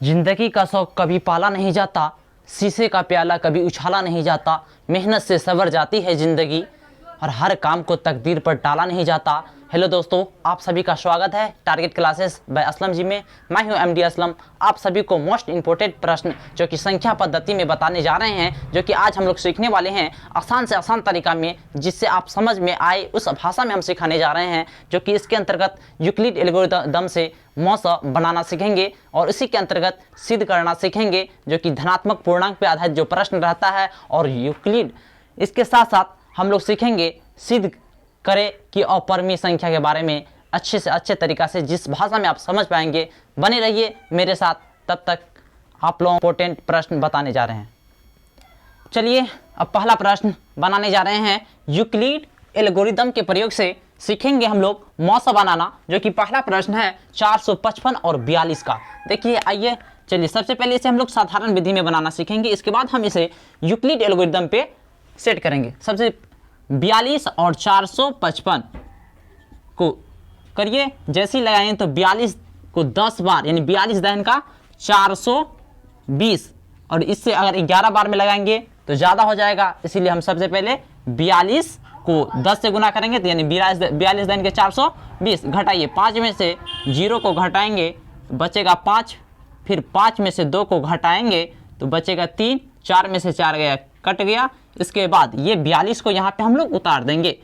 जिंदगी का शौक कभी पाला नहीं जाता, शीशे का प्याला कभी उछाला नहीं जाता। मेहनत से संवर जाती है ज़िंदगी और हर काम को तकदीर पर टाला नहीं जाता। हेलो दोस्तों, आप सभी का स्वागत है टारगेट क्लासेस बाय असलम जी में। मैं हूं एमडी असलम। आप सभी को मोस्ट इंपॉर्टेंट प्रश्न जो कि संख्या पद्धति में बताने जा रहे हैं, जो कि आज हम लोग सीखने वाले हैं आसान से आसान तरीका में, जिससे आप समझ में आए उस भाषा में हम सिखाने जा रहे हैं, जो कि इसके अंतर्गत यूक्लिड एल्गोरिदम से मौसा बनाना सीखेंगे और इसी के अंतर्गत सिद्ध करना सीखेंगे, जो कि धनात्मक पूर्णांक पर आधारित जो प्रश्न रहता है। और यूक्लिड इसके साथ साथ हम लोग सीखेंगे सिद्ध करें कि अपरिमेय संख्या के बारे में अच्छे से अच्छे तरीक़ा से, जिस भाषा में आप समझ पाएंगे। बने रहिए मेरे साथ, तब तक आप लोग इंपॉर्टेंट प्रश्न बताने जा रहे हैं। चलिए अब पहला प्रश्न बनाने जा रहे हैं। यूक्लिड एल्गोरिदम के प्रयोग से सीखेंगे हम लोग मौसा बनाना, जो कि पहला प्रश्न है 455 और 42 का। देखिए आइए, चलिए सबसे पहले इसे हम लोग साधारण विधि में बनाना सीखेंगे, इसके बाद हम इसे यूक्लिड एल्गोरिदम पे सेट करेंगे। सबसे 42 और 455 को करिए, जैसे ही लगाएं तो 42 को 10 बार यानी 42 दहन का 420, और इससे अगर 11 बार में लगाएंगे तो ज़्यादा हो जाएगा, इसीलिए हम सबसे पहले 42 को 10 से गुना करेंगे, तो यानी 42 दहन के 420 घटाइए, 5 में से 0 को घटाएंगे तो बचेगा 5, फिर 5 में से 2 को घटाएंगे तो बचेगा 3, 4 में से 4 गया कट गया। इसके बाद ये 42 को यहाँ पे हम लोग उतार देंगे,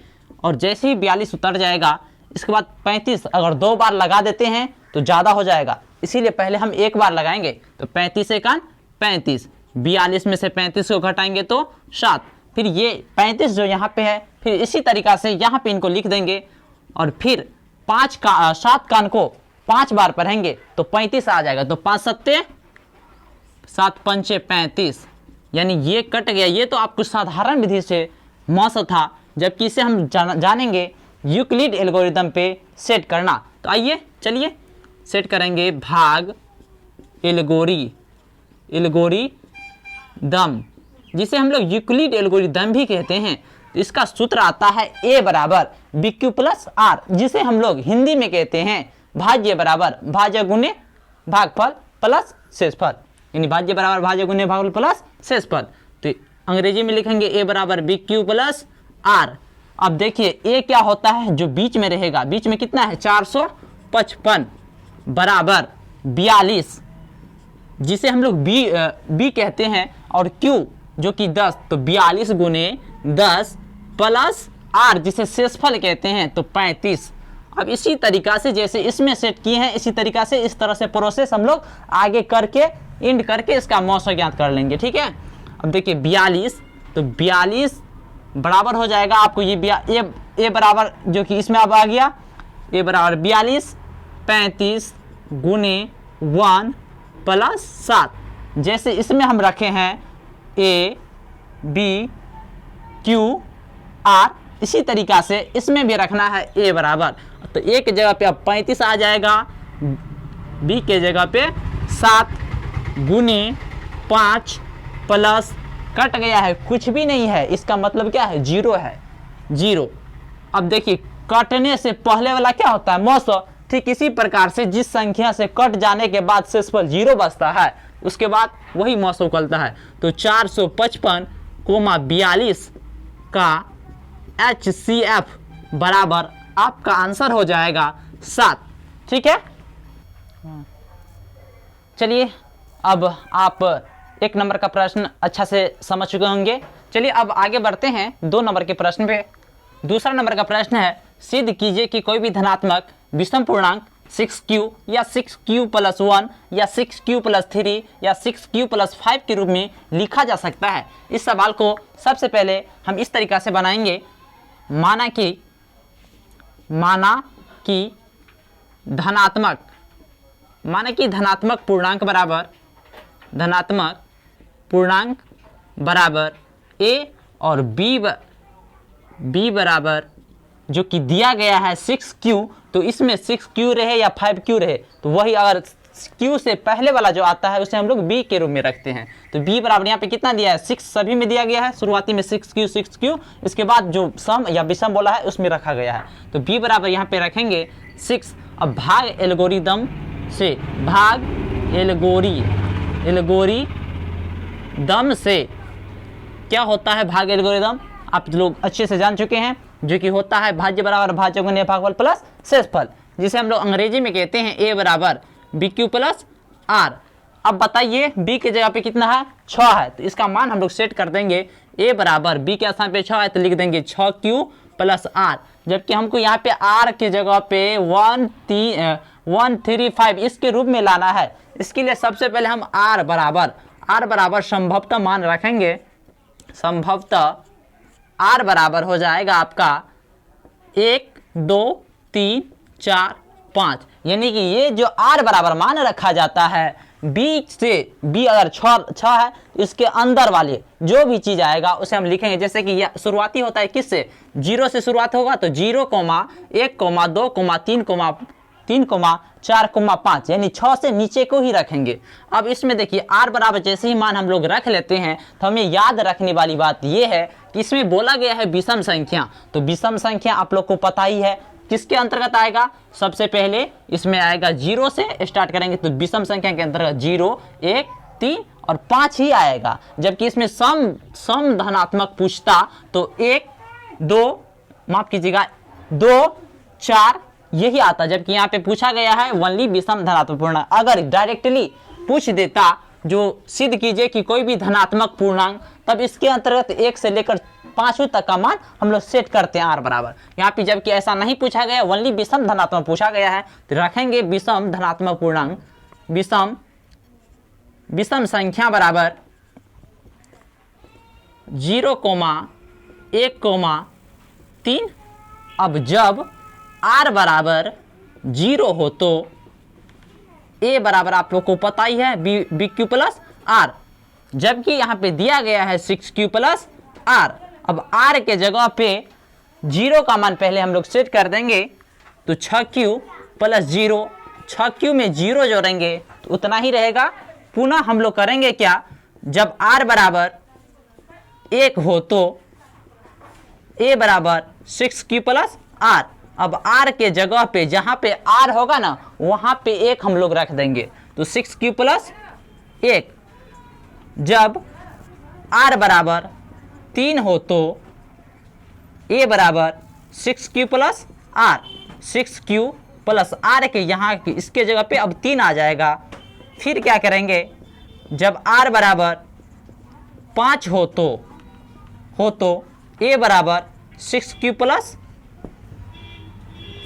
और जैसे ही 42 उतर जाएगा इसके बाद 35 अगर 2 बार लगा देते हैं तो ज़्यादा हो जाएगा, इसीलिए पहले हम 1 बार लगाएंगे। तो 35 एकान 35, 42 में से 35 को घटाएंगे तो 7, फिर ये 35 जो यहाँ पे है, फिर इसी तरीक़ा से यहाँ पे इनको लिख देंगे, और फिर 7 कान को 5 बार पढ़ेंगे तो 35 आ जाएगा। तो 5 सत्ते 7 पंचे 35, यानी ये कट गया। ये तो आपको साधारण विधि से मौसा था, जबकि इसे हम जानेंगे यूक्लिड एल्गोरिदम पे सेट करना। तो आइए चलिए सेट करेंगे भाग एल्गोरिदम, जिसे हम लोग यूक्लिड एल्गोरिदम भी कहते हैं। तो इसका सूत्र आता है A बराबर BQ प्लस R, जिसे हम लोग हिंदी में कहते हैं भाज्य बराबर भाज्य गुने भागफल प्लस शेषफल, यानी भाज्य बराबर भाज्य गुने भागफल प्लस शेषफल। तो अंग्रेजी में लिखेंगे A बराबर BQ प्लस R। अब देखिए A क्या होता है, जो बीच में रहेगा, बीच में कितना है 455 बराबर 42, जिसे हम लोग B कहते हैं, और Q जो कि 10, तो 42 गुने 10 प्लस R जिसे शेषफल कहते हैं, तो 35। अब इसी तरीका से जैसे इसमें सेट किए हैं, इसी तरीका से इस तरह से प्रोसेस हम लोग आगे करके इंड करके इसका मौसा ज्ञात कर लेंगे, ठीक है। अब देखिए 42, तो 42 बराबर हो जाएगा आपको ये A बराबर जो कि इसमें अब आ गया, A बराबर 42 35 गुने 1 प्लस 7, जैसे इसमें हम रखे हैं A B Q R, इसी तरीका से इसमें भी रखना है A बराबर। तो A की जगह पे अब 35 आ जाएगा, B के जगह पे 7 गुने 5 प्लस कट गया है, कुछ भी नहीं है, इसका मतलब क्या है 0 है, 0। अब देखिए कटने से पहले वाला क्या होता है मौसा, ठीक इसी प्रकार से जिस संख्या से कट जाने के बाद शेषफल 0 बचता है, उसके बाद वही मौसा उकलता है। तो 455,42 का HCF बराबर आपका आंसर हो जाएगा 7, ठीक है। चलिए अब आप 1 नंबर का प्रश्न अच्छा से समझ चुके होंगे। चलिए अब आगे बढ़ते हैं 2 नंबर के प्रश्न पे। दूसरा नंबर का प्रश्न है, सिद्ध कीजिए कि कोई भी धनात्मक विषम पूर्णांक 6Q या 6Q प्लस 1 या 6Q प्लस 3 या 6Q प्लस 5 के रूप में लिखा जा सकता है। इस सवाल को सबसे पहले हम इस तरीका से बनाएंगे, माना कि धनात्मक पूर्णांक बराबर A और B बराबर जो कि दिया गया है 6Q, तो इसमें 6Q रहे या 5Q रहे, तो वही अगर Q से पहले वाला जो आता है उसे हम लोग B के रूप में रखते हैं। तो B बराबर यहाँ पे कितना दिया है 6, सभी में दिया गया है, शुरुआती में 6Q, इसके बाद जो सम या विषम बोला है उसमें रखा गया है। तो B बराबर यहाँ पे रखेंगे 6। अब भाग एल्गोरिदम से भाग एल्गोरिदम से क्या होता है भाग एल्गोरिदम, आप लोग अच्छे से जान चुके हैं, जो कि होता है भाज्य बराबर भाज्य गुने भागफल प्लस शेषफल, जिसे हम लोग अंग्रेजी में कहते हैं ए बराबर बी क्यू प्लस आर। अब बताइए बी के जगह पे कितना है, 6 है, तो इसका मान हम लोग सेट कर देंगे ए बराबर बी के स्थान पे 6 है तो लिख देंगे 6q प्लस आर, जबकि हमको यहाँ पे आर के जगह पे 135 इसके रूप में लाना है। इसके लिए सबसे पहले हम आर बराबर संभवतः मान रखेंगे, संभवतः आर बराबर हो जाएगा आपका 1 2 3 4 5, यानी कि ये जो आर बराबर मान रखा जाता है बी से, बी अगर 6 है इसके अंदर वाले जो भी चीज आएगा उसे हम लिखेंगे, जैसे कि यह शुरुआती होता है किससे, 0 से शुरुआत होगा तो 0, 1, 2, 3, 4, 5, यानी 6 से नीचे को ही रखेंगे। अब इसमें देखिए आर बराबर जैसे ही मान हम लोग रख लेते हैं तो हमें याद रखने वाली बात यह है कि इसमें बोला गया है विषम संख्या, तो विषम संख्या आप लोग को पता ही है किसके अंतर्गत आएगा, सबसे पहले इसमें आएगा 0 से स्टार्ट करेंगे तो विषम संख्या के अंतर्गत 0, 1, 3 और 5 ही आएगा, जबकि इसमें सम धनात्मक पूछता तो 1, 2 माफ कीजिएगा 2, 4 यही आता, जबकि यहाँ पे पूछा गया है ओनली विषम धनात्मक पूर्णांक। अगर डायरेक्टली पूछ देता जो सिद्ध कीजिए कि कोई भी धनात्मक पूर्णांक, तब इसके अंतर्गत 1 से लेकर 5 तक का मान हम लोग सेट करते हैं आर बराबर। यहाँ पे जबकि ऐसा नहीं पूछा गया, ओनली विषम धनात्मक पूछा गया है तो रखेंगे विषम धनात्मक पूर्णांक, विषम संख्या बराबर 0, 1, 3। अब जब आर बराबर 0 हो तो ए बराबर आप लोग को पता ही है बी क्यू प्लस आर, जबकि यहाँ पे दिया गया है 6q प्लस आर। अब आर के जगह पे 0 का मान पहले हम लोग सेट कर देंगे तो 6q प्लस 0, 6q में 0 जोड़ेंगे तो उतना ही रहेगा। पुनः हम लोग करेंगे क्या, जब आर बराबर 1 हो तो ए बराबर 6q प्लस आर। अब आर के जगह पे जहां पे आर होगा ना वहां पे 1 हम लोग रख देंगे तो 6q प्लस 1। जब आर बराबर 3 हो तो ए बराबर 6q plus are, 6q plus are के यहाँ इसके जगह पे अब 3 आ जाएगा। फिर क्या करेंगे, जब आर बराबर 5 हो तो ए बराबर 6q प्लस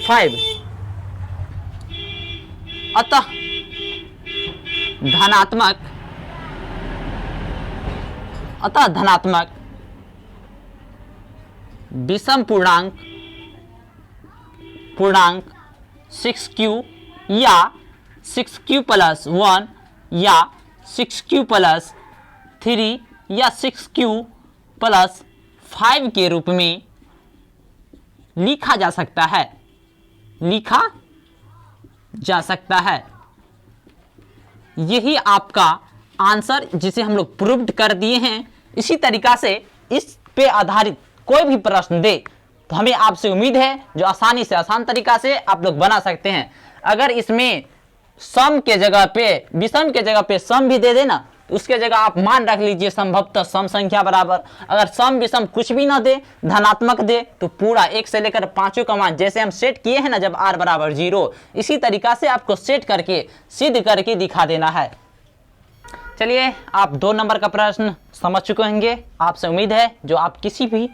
5। अतः धनात्मक विषम पूर्णांक 6q या 6q प्लस 1 या 6q प्लस 3 या 6q प्लस 5 के रूप में लिखा जा सकता है। यही आपका आंसर जिसे हम लोग प्रूव्ड कर दिए हैं। इसी तरीका से इस पे आधारित कोई भी प्रश्न दे तो हमें आपसे उम्मीद है जो आसानी से आसान तरीका से आप लोग बना सकते हैं। अगर इसमें सम के जगह पे विषम के जगह पे सम भी दे देना तो उसके जगह आप मान रख लीजिए संभवतः सम संख्या बराबर। अगर सम विषम कुछ भी ना दे, धनात्मक दे, तो पूरा 1 से लेकर 5 का मान जैसे हम सेट किए हैं ना जब r बराबर 0, इसी तरीका से आपको सेट करके सिद्ध करके दिखा देना है। चलिए आप 2 नंबर का प्रश्न समझ चुके होंगे। आपसे उम्मीद है जो आप किसी भी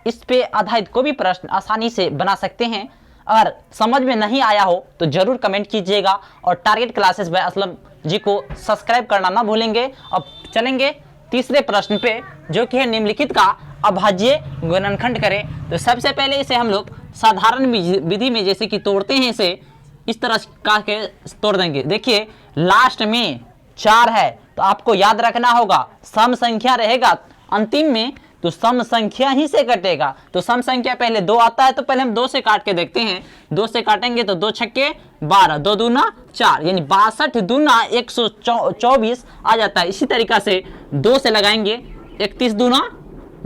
इस पे आधारित कोई भी प्रश्न आसानी से बना सकते हैं। अगर समझ में नहीं आया हो तो जरूर कमेंट कीजिएगा और टारगेट क्लासेस बाय असलम जी को सब्सक्राइब करना ना भूलेंगे। अब चलेंगे तीसरे प्रश्न पे जो कि है निम्नलिखित का अभाज्य गुणनखंड करें। तो सबसे पहले इसे हम लोग साधारण विधि में जैसे कि तोड़ते हैं इसे इस तरह का के तोड़ देंगे। देखिए लास्ट में 4 है तो आपको याद रखना होगा सम संख्या रहेगा अंतिम में तो सम संख्या ही से कटेगा। तो सम संख्या पहले 2 आता है तो पहले हम 2 से काट के देखते हैं। 2 से काटेंगे तो 2 छक्के 12, 2 दूना 4 यानी 62 दूना 124 आ जाता है। इसी तरीका से 2 से लगाएंगे 31 दूना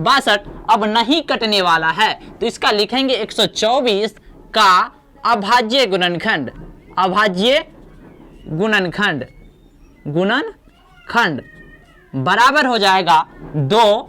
62, अब नहीं कटने वाला है तो इसका लिखेंगे 124 का अभाज्य गुणनखंड। अभाज्य गुणनखंड गुणनखंड बराबर हो जाएगा 2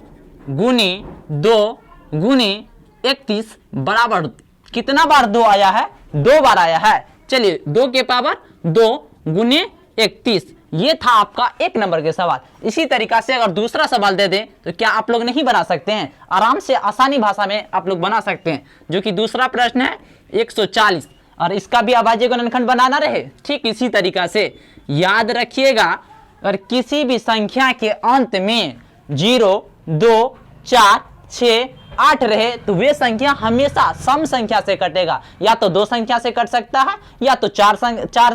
गुने 2 गुने 31 बराबर कितना बार 2 आया है? 2 बार आया है। चलिए 2 के पावर 2 गुने 31, ये था आपका 1 नंबर के सवाल। इसी तरीका से अगर दूसरा सवाल दे दें तो क्या आप लोग नहीं बना सकते हैं? आराम से आसानी भाषा में आप लोग बना सकते हैं। जो कि दूसरा प्रश्न है 140 और इसका भी अभाज्य गुणनखंड बनाना रहे। ठीक इसी तरीका से याद रखिएगा, और किसी भी संख्या के अंत में 0, 2, 4, 6, 8 रहे तो वे संख्या हमेशा सम संख्या से कटेगा। या तो 2 संख्या से कट सकता है, या तो 4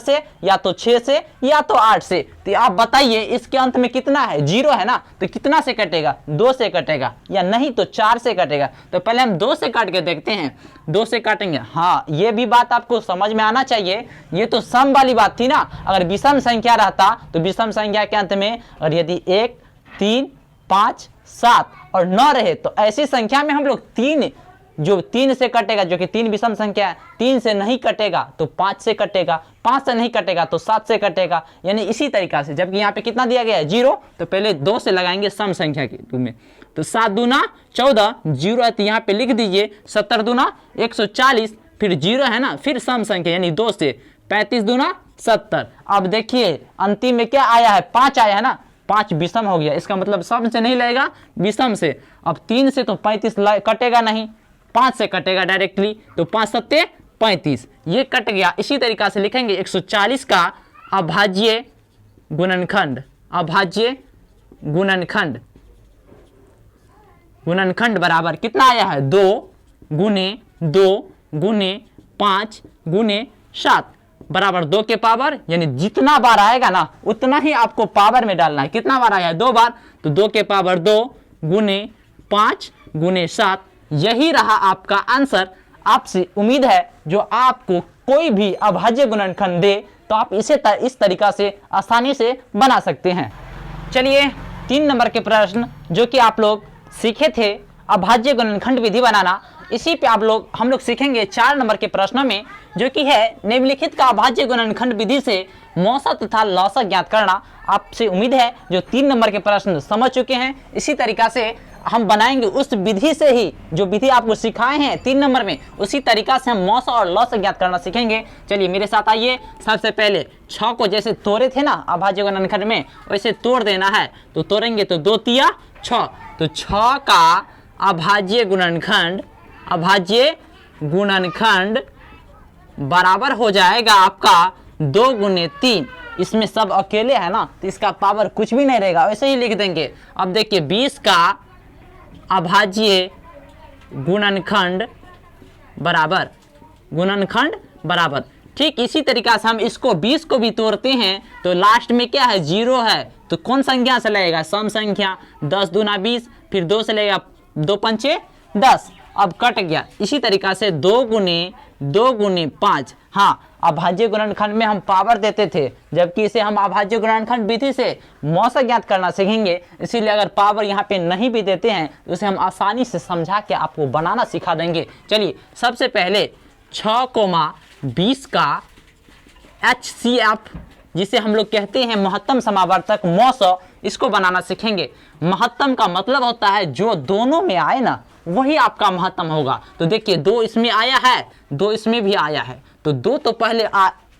से, या तो 6 से, या तो 8 से। तो आप बताइए इसके अंत में कितना है? 0 है ना, तो कितना से कटेगा? 2 से कटेगा, या नहीं तो 4 से कटेगा। तो पहले हम 2 से काट के देखते हैं। 2 से काटेंगे। हाँ, ये भी बात आपको समझ में आना चाहिए। ये तो सम वाली बात थी ना। अगर विषम संख्या रहता तो विषम संख्या के अंत में और यदि 1, 3, 5, 7 और 9 रहे तो ऐसी संख्या में हम लोग 3 से कटेगा, जो कि 3 विषम संख्या है। 3 से नहीं कटेगा तो 5 से कटेगा, 5 से नहीं कटेगा तो 7 से कटेगा, यानी इसी तरीका से। जबकि यहाँ पे कितना दिया गया है? 0, तो पहले 2 से लगाएंगे सम संख्या के रूप में। तो 7 दूना 14, 0 है तो यहाँ पे लिख दीजिए 70 दूना 140, फिर 0 है ना, फिर सम संख्या यानी 2 से 35 दूना 70। अब देखिए अंतिम में क्या आया है? 5 आया है ना, 5 विषम हो गया। इसका मतलब सम से नहीं लगेगा, विषम से। अब 3 से तो 35 कटेगा नहीं, 5 से कटेगा डायरेक्टली, तो 5 सत्ते 35, ये कट गया। इसी तरीका से लिखेंगे 140 का अभाज्य गुणनखंड। अभाज्य गुणनखंड, गुणनखंड बराबर कितना आया है? 2 गुने 2 गुने 5 गुने 7 बराबर 2 के पावर, यानी जितना बार आएगा ना उतना ही आपको पावर में डालना है। कितना बार आया है? 2 बार, तो 2 के पावर 2 गुने 5 गुने 7, यही रहा आपका आंसर। आपसे उम्मीद है जो आपको कोई भी अभाज्य गुणनखंड दे तो आप इसे इस तरीका से आसानी से बना सकते हैं। चलिए 3 नंबर के प्रश्न जो कि आप लोग सीखे थे अभाज्य गुणनखंड विधि बनाना, इसी पे हम लोग सीखेंगे 4 नंबर के प्रश्नों में, जो कि है निम्नलिखित का अभाज्य गुणनखंड विधि से मौसा तथा लौसा ज्ञात करना। आपसे उम्मीद है जो 3 नंबर के प्रश्न समझ चुके हैं। इसी तरीका से हम बनाएंगे उस विधि से ही, जो विधि आपको सिखाए हैं 3 नंबर में, उसी तरीका से हम मौसा और लौसा ज्ञात करना सीखेंगे। चलिए मेरे साथ आइए। सबसे पहले 6 को जैसे तोड़े थे ना अभाज्य गुणनखंड में, वैसे तोड़ देना है। तो तोड़ेंगे तो 2 तिया 6, तो 6 का अभाज्य गुणनखंड, अभाज्य गुणनखंड बराबर हो जाएगा आपका 2 गुने 3। इसमें सब अकेले है ना, तो इसका पावर कुछ भी नहीं रहेगा, वैसे ही लिख देंगे। अब देखिए 20 का अभाज्य गुणनखंड बराबर, गुणनखंड बराबर। ठीक इसी तरीका से हम इसको 20 को भी तोड़ते हैं तो लास्ट में क्या है? 0 है, तो कौन संख्या से लगेगा? सम संख्या। 10 दूना 20, फिर 2 से लगेगा 2 पंचे 10, अब कट गया। इसी तरीका से 2 गुने 5। हाँ, अभाज्य गुणनखंड में हम पावर देते थे, जबकि इसे हम अभाज्य गुणनखंड विधि से मौसा ज्ञात करना सीखेंगे। इसीलिए अगर पावर यहाँ पे नहीं भी देते हैं तो उसे हम आसानी से समझा के आपको बनाना सिखा देंगे। चलिए सबसे पहले 6,20 का HCF, जिसे हम लोग कहते हैं महत्तम समावर्तक मौसा, इसको बनाना सीखेंगे। महत्तम का मतलब होता है जो दोनों में आए ना वही आपका महत्तम होगा। तो देखिए 2 इसमें आया है, 2 इसमें भी आया है, तो 2 तो पहले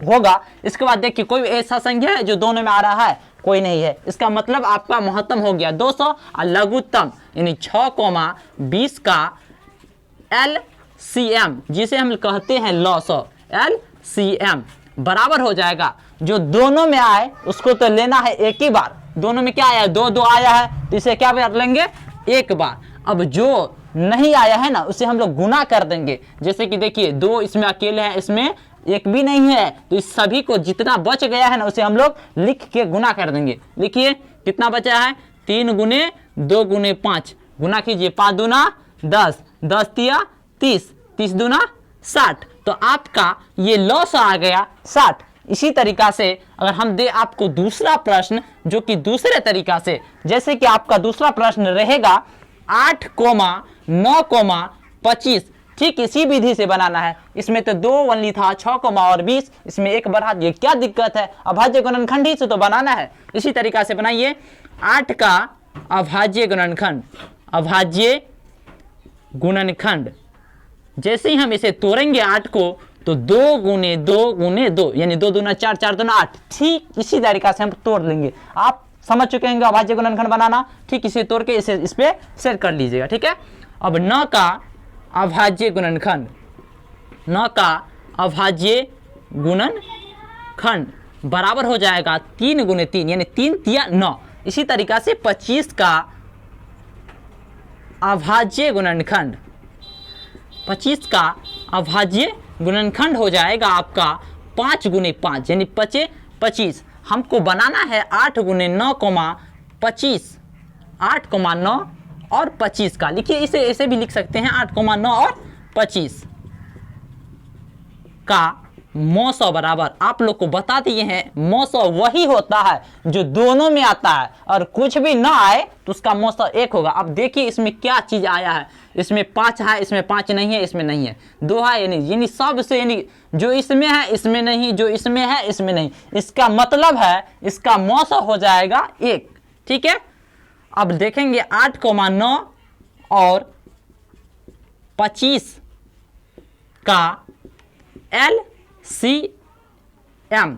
होगा। इसके बाद देखिए कोई ऐसा संख्या है जो दोनों में आ रहा है? कोई नहीं है। इसका मतलब आपका महत्तम हो गया 200 और लघुत्तम यानी 6,20 का LCM, जिसे हम कहते हैं लौसा, LCM बराबर हो जाएगा जो दोनों में आए उसको तो लेना है एक ही बार। दोनों में क्या आया है? 2 आया है, तो इसे क्या कर लेंगे? एक बार। अब जो नहीं आया है ना उसे हम लोग गुना कर देंगे। जैसे कि देखिए 2 इसमें अकेले हैं, इसमें एक भी नहीं है, तो इस सभी को जितना बच गया है ना उसे हम लोग लिख के गुना कर देंगे। लिखिए कितना बचा है? 3 गुने 2 गुने 5, गुना कीजिए 5 दूना 10, 10 तिया 30, 30 दूना 60, तो आपका ये लौसा आ गया 60। इसी तरीका से अगर हम दे आपको दूसरा प्रश्न जो कि दूसरे तरीका से, जैसे कि आपका दूसरा प्रश्न रहेगा 8,9,25 ठीक इसी विधि से बनाना है। इसमें तो 2 ओनली था, 6 और 20, इसमें 1 बढ़ा दिए, क्या दिक्कत है? अभाज्य गुणनखंड ही से तो बनाना है। इसी तरीका से बनाइए 8 का अभाज्य गुणनखंड। अभाज्य गुणनखंड जैसे ही हम इसे तोड़ेंगे 8 को, तो 2 गुने 2 गुने 2 यानी 2 दूना 4, 4 दूना 8, ठीक इसी तरीका से हम तोड़ लेंगे। आप समझ चुके हैं अभाज्य गुणनखंड बनाना, ठीक इसे तोड़ के इसे इस पे सेट कर लीजिएगा, ठीक है। अब 9 का अभाज्य गुणनखंड, 9 का अभाज्य गुणनखंड बराबर हो जाएगा 3 गुने 3 यानी 3 तिया 9। इसी तरीका से 25 का अभाज्य गुणनखंड, 25 का अभाज्य गुणनखंड हो जाएगा आपका 5 गुने 5 यानी 5 25। हमको बनाना है 8 गुने 9 25, 8 9 और 25 का। लिखिए इसे ऐसे भी लिख सकते हैं 8 9 और 25 का मौसौ बराबर, आप लोग को बता दिए हैं मौसौ वही होता है जो दोनों में आता है, और कुछ भी ना आए तो उसका मौसौ 1 होगा। अब देखिए इसमें क्या चीज आया है, इसमें 5 है, इसमें 5 नहीं है, इसमें नहीं है, 2 है यानी सब से, यानी जो इसमें है इसमें नहीं, जो इसमें है इसमें नहीं, इसका मतलब है इसका मौसौ हो जाएगा 1, ठीक है। अब देखेंगे 8 9 और 25 का LCM,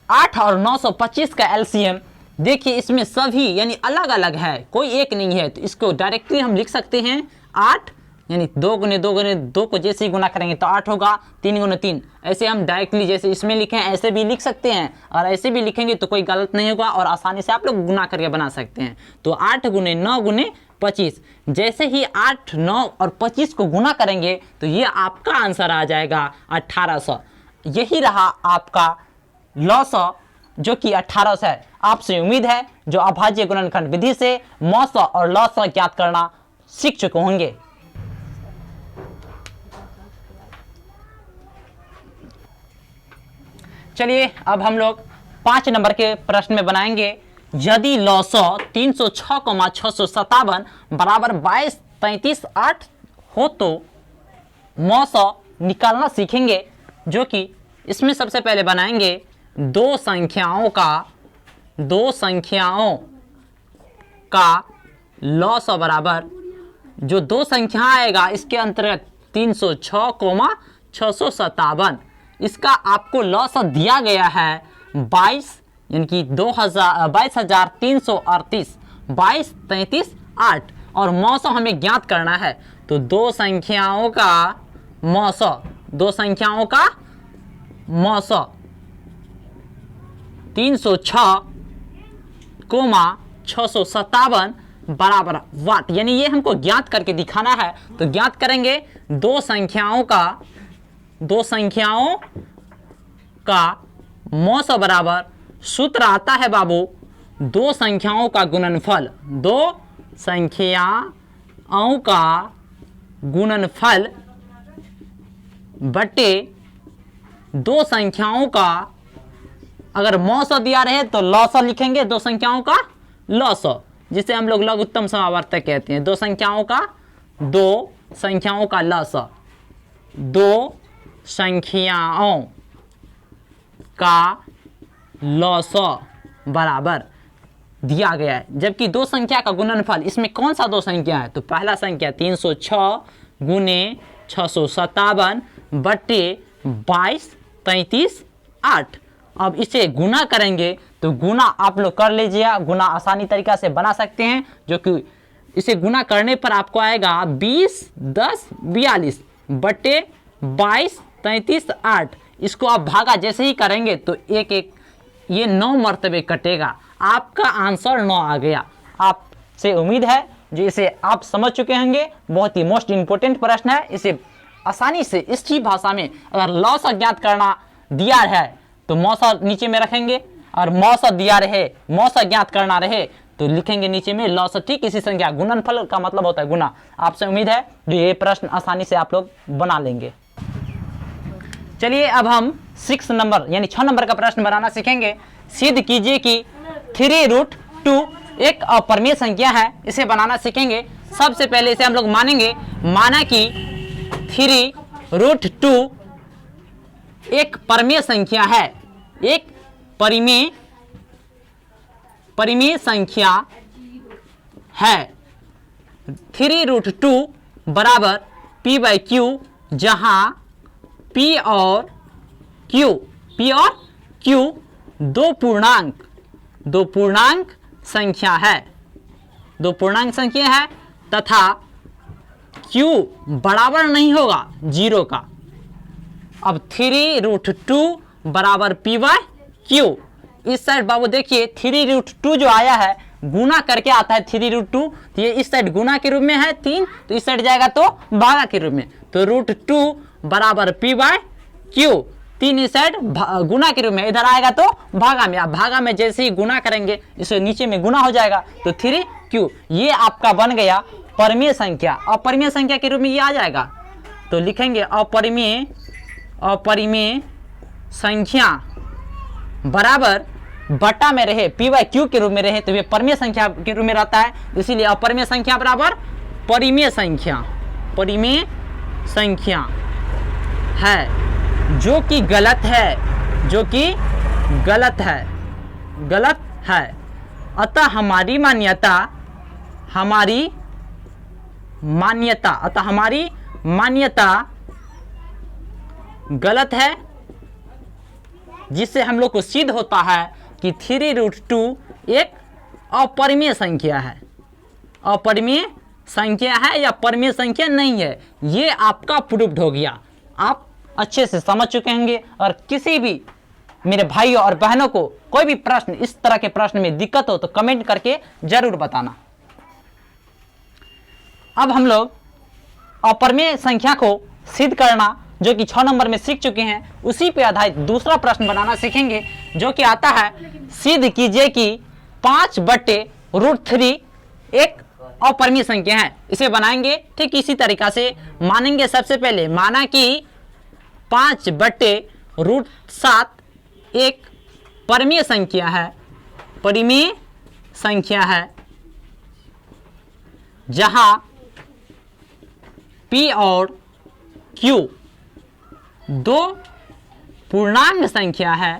8 और 925 का LCM। देखिए इसमें सभी यानी अलग अलग है, कोई एक नहीं है, तो इसको डायरेक्टली हम लिख सकते हैं 8 यानी 2 गुने 2 गुने 2 को जैसे ही गुना करेंगे तो 8 होगा, 3 गुने 3, ऐसे हम डायरेक्टली जैसे इसमें लिखे हैं ऐसे भी लिख सकते हैं, और ऐसे भी लिखेंगे तो कोई गलत नहीं होगा और आसानी से आप लोग गुना करके बना सकते हैं। तो 8 गुने 9 गुने 25, जैसे ही 8, 9 और 25 को गुना करेंगे तो ये आपका आंसर आ जाएगा 1800। यही रहा आपका लौसौ जो कि 1800 है। आपसे उम्मीद है जो अभाज्य गुणनखंड विधि से मौसौ और लौसौ ज्ञात करना सीख चुके होंगे। चलिए अब हम लोग 5 नंबर के प्रश्न में बनाएंगे। यदि लौसौ 306, 657 बराबर 22, 33, 8 हो तो मौसौ निकालना सीखेंगे, जो कि इसमें सबसे पहले बनाएंगे दो संख्याओं का लौसौ बराबर, जो 2 संख्या आएगा इसके अंतर्गत 306, 657, इसका आपको लौसौ दिया गया है 22 यानी कि 22,338, 22, 33, 8 और मौसौ हमें ज्ञात करना है। तो 2 संख्याओं का मौसौ, 2 संख्याओं का मौसौ 306, 657 बराबर वाट, यानी ये हमको ज्ञात करके दिखाना है। तो ज्ञात करेंगे 2 संख्याओं का मौसौ बराबर, सूत्र आता है बाबू 2 संख्याओं का गुणनफल, 2 संख्याओं का गुणनफल बटे 2 संख्याओं का, अगर मौसौ दिया रहे तो लौसौ लिखेंगे 2 संख्याओं का लौसौ, जिसे हम लोग लघुत्तम समावर्तक कहते हैं। 2 संख्याओं का लौसौ, 2 संख्याओं का लौसौ बराबर दिया गया है, जबकि 2 संख्या का गुणनफल, इसमें कौन सा 2 संख्या है? तो पहला संख्या 306 गुने 657 बटे 22, 33, 8। अब इसे गुना करेंगे तो गुना आप लोग कर लीजिए, गुना आसानी तरीका से बना सकते हैं, जो कि इसे गुना करने पर आपको आएगा 20, 10, 42 बटे 22, 33, 8। इसको आप भागा जैसे ही करेंगे तो एक ये 9 मर्तबे कटेगा, आपका आंसर 9 आ गया। आपसे उम्मीद है जो इसे आप समझ चुके होंगे, बहुत ही मोस्ट इंपोर्टेंट प्रश्न है। इसे आसानी से इसी भाषा में अगर लौसौ ज्ञात करना दिया है तो मौसौ नीचे में रखेंगे, और मौसौ दिया रहे, मौसौ ज्ञात करना रहे तो लिखेंगे नीचे में लौसौ। ठीक इसी संख्या, गुणनफल का मतलब होता है गुना। आपसे उम्मीद है जो ये प्रश्न आसानी से आप लोग बना लेंगे। चलिए अब हम 6 नंबर यानी 6 नंबर का प्रश्न बनाना सीखेंगे। सिद्ध कीजिए कि 3√2 एक अपरिमेय संख्या है, इसे बनाना सीखेंगे। सबसे पहले इसे हम लोग मानेंगे, माना कि 3√2 एक परिमेय संख्या है, एक परिमेय संख्या है। 3√2 बराबर p/q, जहां p और q दो पूर्णांक संख्या है तथा q बराबर नहीं होगा 0 का। अब 3√2 बराबर p/q, इस साइड बाबू देखिए 3√2 जो आया है गुना करके आता है 3√2, तो ये इस साइड गुना के रूप में है 3, तो इस साइड जाएगा तो भागा के रूप में, तो √2 बराबर p/q, 3 इस साइड गुना के रूप में, इधर आएगा तो भागा में। अब भागा में जैसे ही गुना करेंगे इसे नीचे में गुना हो जाएगा, तो 3q, ये आपका बन गया परिमेय संख्या। अपरिमेय संख्या के रूप में ये आ जाएगा, तो लिखेंगे अपरिमेय संख्या बराबर बटा में रहे p/q के रूप में रहे, तो ये परिमेय संख्या के रूप में रहता है, इसीलिए अपरिमेय संख्या बराबर परिमेय संख्या है, जो कि गलत है, अतः हमारी मान्यता गलत है, जिससे हम लोग को सिद्ध होता है कि 3√2 एक अपरिमेय संख्या है, या परिमेय संख्या नहीं है। ये आपका प्रूव्ड हो गया, आप अच्छे से समझ चुके होंगे। और किसी भी मेरे भाइयों और बहनों को कोई भी प्रश्न, इस तरह के प्रश्न में दिक्कत हो तो कमेंट करके जरूर बताना। अब हम लोग अपरिमेय संख्या को सिद्ध करना, जो कि 6 नंबर में सीख चुके हैं, उसी पे आधारित दूसरा प्रश्न बनाना सीखेंगे, जो कि आता है, सिद्ध कीजिए कि 5/√3 एक अपरिमेय संख्या है। इसे बनाएंगे ठीक इसी तरीका से, मानेंगे सबसे पहले, माना कि 5/√7 एक परिमेय संख्या है, जहां p और q दो पूर्णांक संख्या है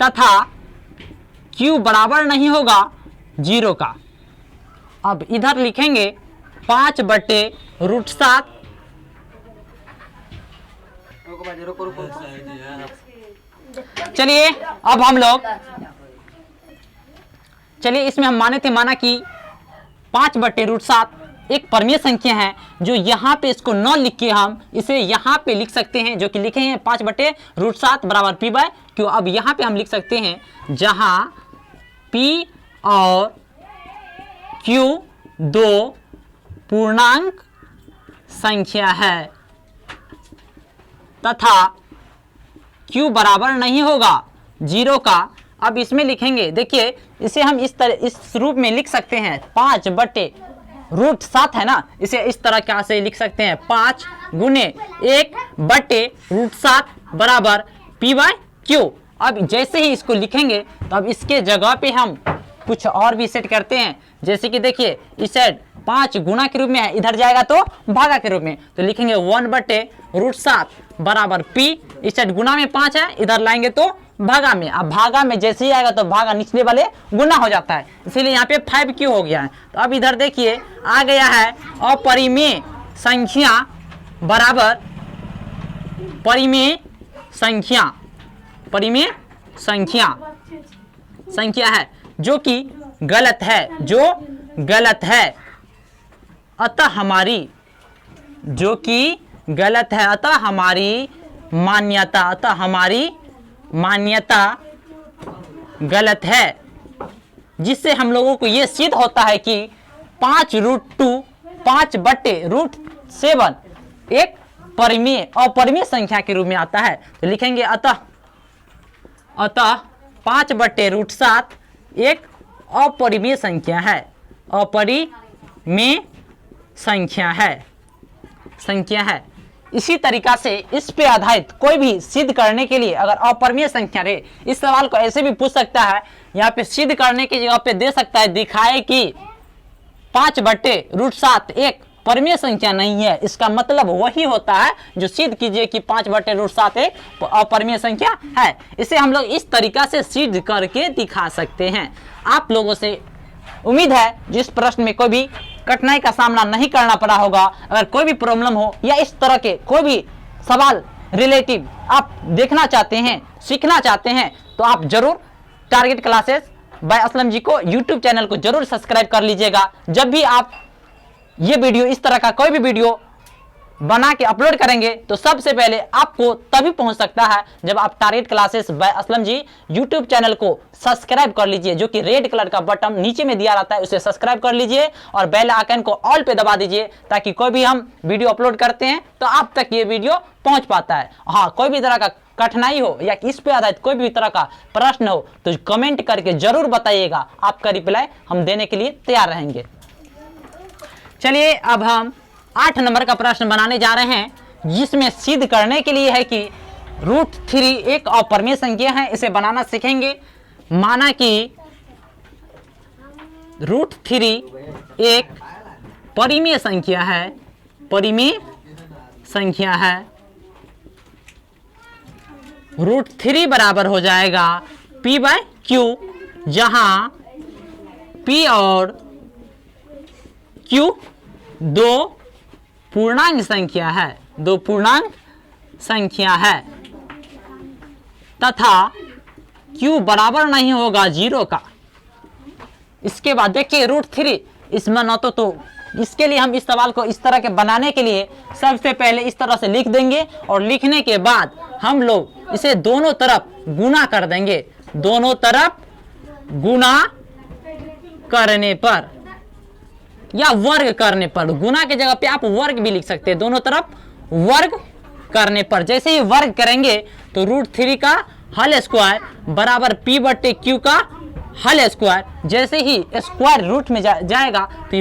तथा q बराबर नहीं होगा 0 का। अब इधर लिखेंगे 5/√7, चलिए अब हम लोग, इसमें हम माना कि 5/√7 एक परिमेय संख्या है, जो यहाँ पे इसको न लिख के हम इसे यहाँ पे लिख सकते हैं, जो कि लिखे हैं 5/√7 बराबर p/q। अब यहाँ पे हम लिख सकते हैं, जहाँ p और q दो पूर्णांक संख्या है तथा q बराबर नहीं होगा 0 का। अब इसमें लिखेंगे, देखिए इसे हम इस रूप में लिख सकते हैं, 5/√7 है ना, इसे इस तरह क्या से लिख सकते हैं, 5 गुने 1/√7 बराबर p/q। अब जैसे ही इसको लिखेंगे तो अब इसके जगह पे हम कुछ और भी सेट करते हैं, जैसे कि देखिए इस साइड 5 गुना के रूप में है, इधर जाएगा तो भागा के रूप में, तो लिखेंगे 1/√7 बराबर p, इस साइड गुना में 5 है, इधर लाएंगे तो भागा में। अब भागा में जैसे ही आएगा तो भागा निचले वाले गुना हो जाता है, इसीलिए यहाँ पे 5q हो गया है। तो अब इधर देखिए आ गया है अपरिमेय संख्या बराबर परिमेय संख्या है, जो कि गलत है, अतः हमारी मान्यता गलत है, जिससे हम लोगों को यह सिद्ध होता है कि 5/7 एक अपरिमेय संख्या के रूप में आता है। तो लिखेंगे अतः 5/7 एक अपरिमेय संख्या है, इसी तरीका से इस पे आधारित कोई भी सिद्ध करने के लिए अगर अपरिमेय संख्या रहे, इस सवाल को ऐसे भी पूछ सकता है, यहाँ पे सिद्ध करने की जगह पे दे सकता है दिखाए कि 5/√7 एक परिमेय संख्या नहीं है। इसका मतलब वही होता है जो सिद्ध कीजिए कि 5/√7 एक अपरिमेय संख्या है। इसे हम लोग इस तरीका से सिद्ध करके दिखा सकते हैं। आप लोगों से उम्मीद है जिस प्रश्न में कोई भी कठिनाई का सामना नहीं करना पड़ा होगा। अगर कोई भी प्रॉब्लम हो या इस तरह के कोई भी सवाल रिलेटिव आप देखना चाहते हैं, सीखना चाहते हैं, तो आप जरूर टारगेट क्लासेस बाय असलम जी को यूट्यूब चैनल को जरूर सब्सक्राइब कर लीजिएगा। जब भी आप ये वीडियो, इस तरह का कोई भी वीडियो बना के अपलोड करेंगे तो सबसे पहले आपको तभी पहुंच सकता है जब आप target classes by Aslam ji YouTube channel को सब्सक्राइब कर लीजिए, जो कि रेड कलर का बटन नीचे में दिया रहता है, उसे सब्सक्राइब कर लीजिए और बेल आइकन को ऑल पे दबा दीजिए, ताकि कोई भी हम वीडियो अपलोड करते हैं तो आप तक ये वीडियो पहुंच पाता है। हाँ, कोई भी तरह का कठिनाई हो या इस पे आधारित कोई भी तरह का प्रश्न हो तो कमेंट करके जरूर बताइएगा, आपका रिप्लाई हम देने के लिए तैयार रहेंगे। चलिए अब हम 8 नंबर का प्रश्न बनाने जा रहे हैं, जिसमें सिद्ध करने के लिए है कि √3 एक अपरिमेय संख्या है। इसे बनाना सीखेंगे। माना कि √3 एक परिमेय संख्या है, परिमेय संख्या है। √3 बराबर हो जाएगा P/Q, जहां P और Q दो पूर्णांक संख्या है, दो पूर्णांक संख्या है, तथा Q बराबर नहीं होगा 0 का। इसके बाद देखिए √3 इसमें न तो इसके लिए हम इस सवाल को इस तरह के बनाने के लिए सबसे पहले इस तरह से लिख देंगे और लिखने के बाद हम लोग इसे दोनों तरफ गुना कर देंगे। दोनों तरफ गुना करने पर या वर्ग करने पर, गुना के जगह पे आप वर्ग भी लिख सकते हैं, दोनों तरफ वर्ग करने पर। जैसे ही वर्ग करेंगे तो √3 का होल स्क्वायर बराबर P/Q का होल स्क्वायर। जैसे ही स्क्वायर रूट में जाएगा तो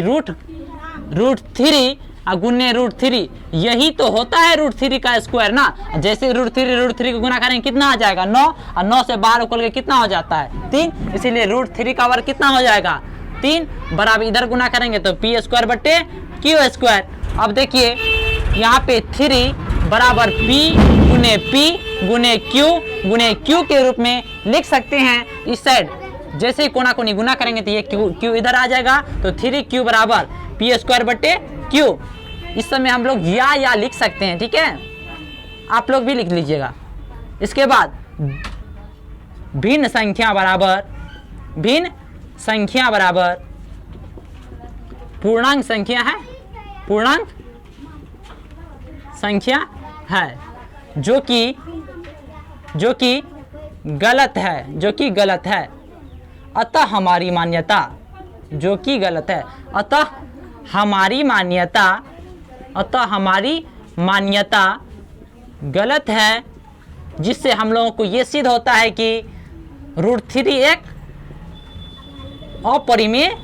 √3 गुने √3, यही तो होता है √3 का स्क्वायर ना। जैसे √3 को गुना करेंगे कितना आ जाएगा 9, और 9 से 12 उकल के कितना हो जाता है 3, इसीलिए √3 का वर्ग कितना हो जाएगा 3, बराबर इधर गुना करेंगे तो P²/Q²। अब देखिए यहाँ पे 3 बराबर P गुने Q के रूप में लिख सकते हैं। इस साइड जैसे ही कोना कोनी गुना करेंगे तो ये Q इधर आ जाएगा, तो 3Q बराबर P²/Q। इस समय हम लोग या लिख सकते हैं, ठीक है, आप लोग भी लिख लीजिएगा। इसके बाद भिन्न संख्या बराबर पूर्णांक संख्या है, पूर्णांक संख्या है, जो कि गलत है, अतः हमारी मान्यता, जो कि गलत है, अतः हमारी मान्यता गलत है, जिससे हम लोगों को ये सिद्ध होता है कि √3 एक अपरिमेय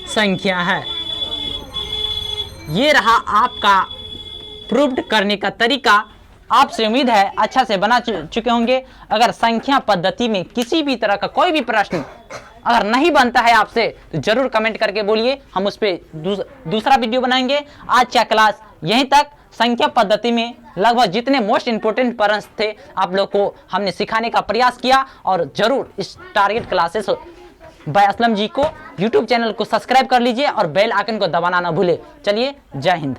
संख्या है। ये रहा आपका प्रूव्ड करने का तरीका। आपसे उम्मीद है अच्छा से बना चुके होंगे। अगर संख्या पद्धति में किसी भी तरह का कोई भी प्रश्न अगर नहीं बनता है आपसे तो जरूर कमेंट करके बोलिए, हम उस पर दूसरा वीडियो बनाएंगे। आज का क्लास यहीं तक। संख्या पद्धति में लगभग जितने मोस्ट इंपोर्टेंट प्रश्न थे आप लोग को हमने सिखाने का प्रयास किया, और जरूर इस टारगेट क्लासेस बाय असलम जी को यूट्यूब चैनल को सब्सक्राइब कर लीजिए और बेल आइकन को दबाना ना भूले। चलिए, जय हिंद।